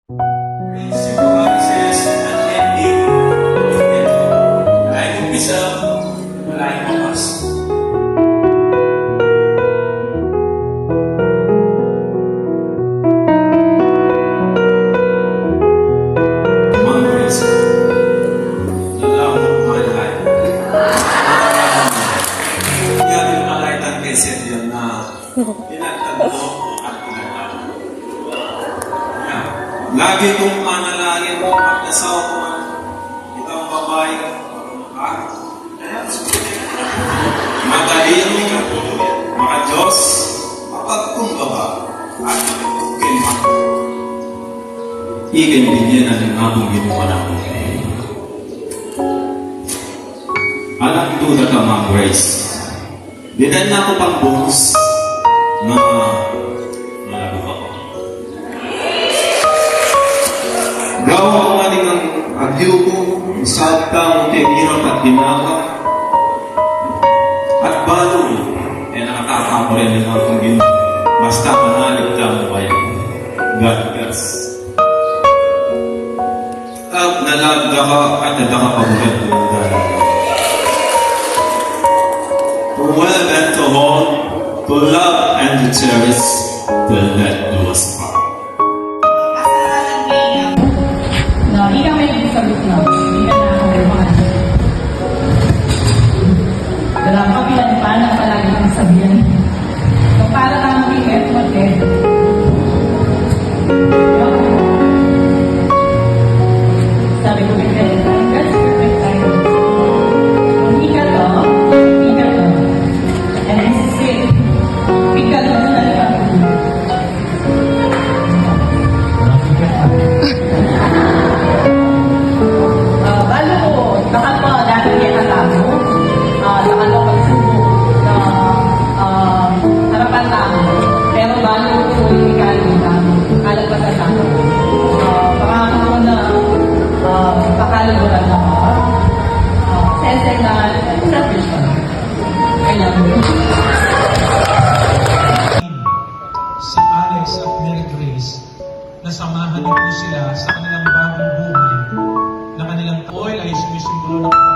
Supervisors at ending dahil umpisa, wala yung mapas. Mga nalaman mo alay. Yan yung alay ng keset yan na tinatanda mo at pinagtama. Lagi kong manalangin mo at nasawa ko man itang babae matalino, maka-Diyos, mapagkumbaba at kilma. Ikan bigyan natin nga kung ginawa namin. Alam duda ka mga Grace. Dinan na ako pang bonus na malago ako. Gawa ko nga din ang agyo ko, isad ka mo tinirap at ginawa. At balong, nakataka ko rin ng akong ginawa. Basta manalig ka mo kayo. God bless. Nalagda ka at nadakapagulat ko ng dahil. To well and to hold, to love and to cherish, to let do us part. Hindi ka may ibig sabihin na, hindi ka na ako mga dalang kapilan pa na palagi kong sabihin. Kung para lang maging effort sabi ko bigyan, that's perfect time. Kung hindi ka to, and this is it. Hindi ka to na talaga. Balo ko, baka po dahil niya katamo, baka ko magsubok na harapan tamo. Pero balo ko yung ikalim tamo, kalag pa tamo. Baka ako na pakalimutan ako. Sensei na selfish ka. I love you. Si Alex at Mary Grace, nasamahan niyo po sila sa kanilang bagong buhay na kanilang oil ay sumisimbolo ng